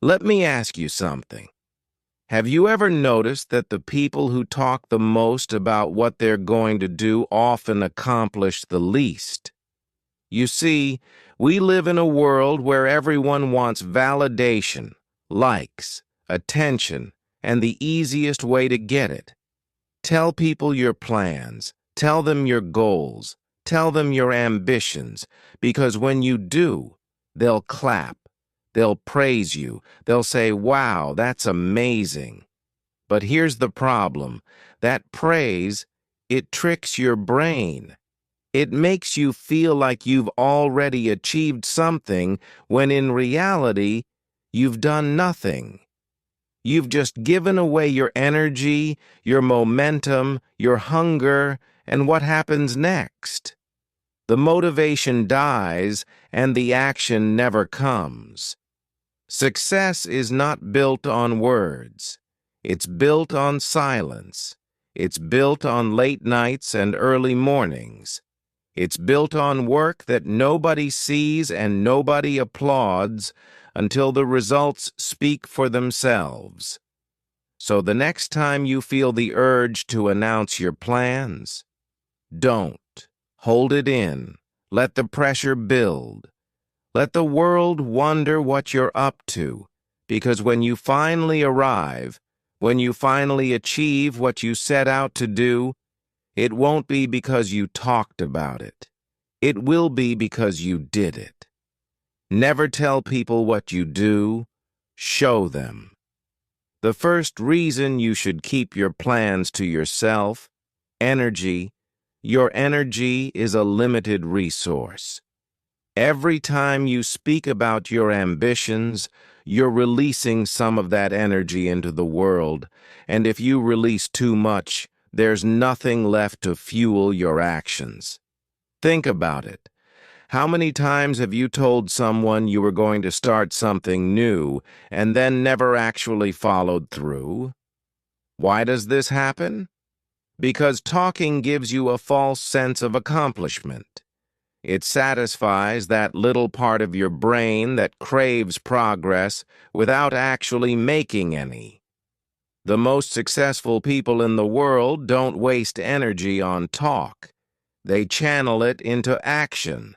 Let me ask you something. Have you ever noticed that the people who talk the most about what they're going to do often accomplish the least? You see, we live in a world where everyone wants validation, likes, attention, and the easiest way to get it. Tell people your plans, tell them your goals, tell them your ambitions, because when you do, they'll clap, they'll praise you, they'll say, "Wow, that's amazing." But here's the problem. That praise, it tricks your brain. It makes you feel like you've already achieved something when in reality, you've done nothing. You've just given away your energy, your momentum, your hunger, and what happens next? The motivation dies and the action never comes. Success is not built on words. It's built on silence. It's built on late nights and early mornings. It's built on work that nobody sees and nobody applauds until the results speak for themselves. So the next time you feel the urge to announce your plans, don't. Hold it in. Let the pressure build. Let the world wonder what you're up to, because when you finally arrive, when you finally achieve what you set out to do, it won't be because you talked about it. It will be because you did it. Never tell people what you do. Show them. The first reason you should keep your plans to yourself, energy. Your energy is a limited resource. Every time you speak about your ambitions, you're releasing some of that energy into the world, and if you release too much, there's nothing left to fuel your actions. Think about it. How many times have you told someone you were going to start something new and then never actually followed through? Why does this happen? Because talking gives you a false sense of accomplishment. It satisfies that little part of your brain that craves progress without actually making any. The most successful people in the world don't waste energy on talk. They channel it into action.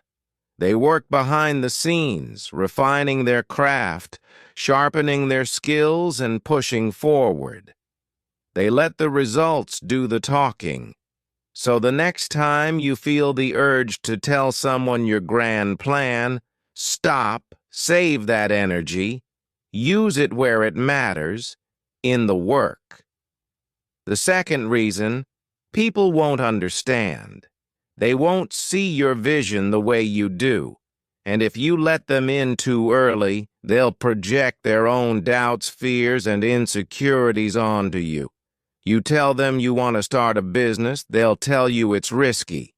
They work behind the scenes, refining their craft, sharpening their skills, and pushing forward. They let the results do the talking. So the next time you feel the urge to tell someone your grand plan, stop, save that energy, use it where it matters, in the work. The second reason, people won't understand. They won't see your vision the way you do, and if you let them in too early, they'll project their own doubts, fears, and insecurities onto you. You tell them you want to start a business, they'll tell you it's risky.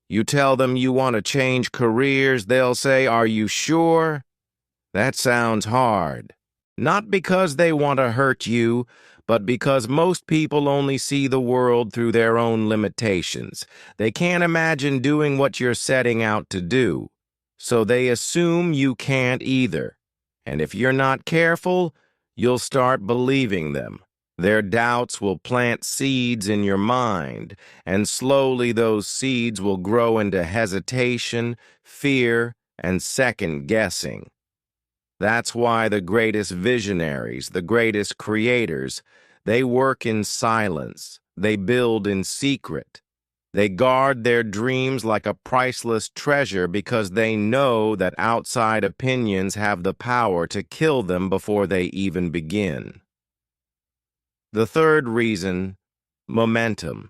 You tell them you want to change careers, they'll say, "Are you sure?" That sounds hard. Not because they want to hurt you, but because most people only see the world through their own limitations. They can't imagine doing what you're setting out to do, so they assume you can't either. And if you're not careful, you'll start believing them. Their doubts will plant seeds in your mind, and slowly those seeds will grow into hesitation, fear, and second-guessing. That's why the greatest visionaries, the greatest creators, they work in silence. They build in secret. They guard their dreams like a priceless treasure because they know that outside opinions have the power to kill them before they even begin. The third reason, momentum.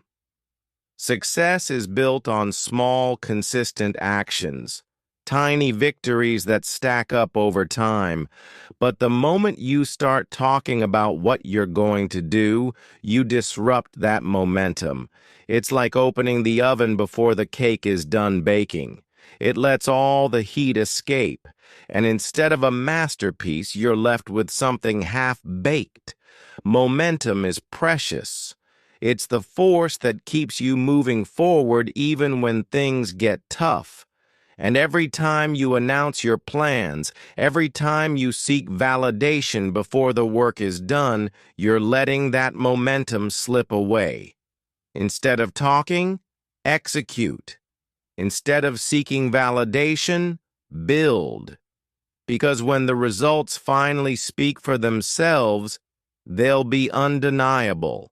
Success is built on small, consistent actions. Tiny victories that stack up over time. But the moment you start talking about what you're going to do, you disrupt that momentum. It's like opening the oven before the cake is done baking. It lets all the heat escape, and instead of a masterpiece, you're left with something half-baked. Momentum is precious. It's the force that keeps you moving forward even when things get tough. And every time you announce your plans, every time you seek validation before the work is done, you're letting that momentum slip away. Instead of talking, execute. Instead of seeking validation, build. Because when the results finally speak for themselves, they'll be undeniable.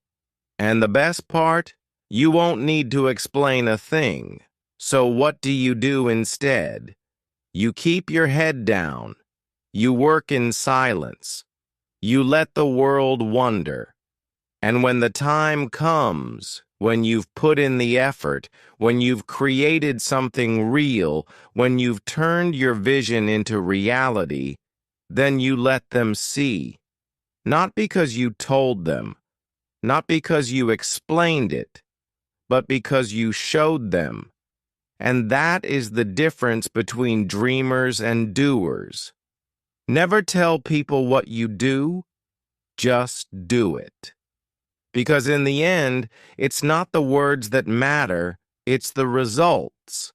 And the best part? You won't need to explain a thing. So what do you do instead? You keep your head down. You work in silence. You let the world wonder. And when the time comes, when you've put in the effort, when you've created something real, when you've turned your vision into reality, then you let them see. Not because you told them, not because you explained it, but because you showed them. And that is the difference between dreamers and doers. Never tell people what you do, just do it. Because in the end, it's not the words that matter, it's the results.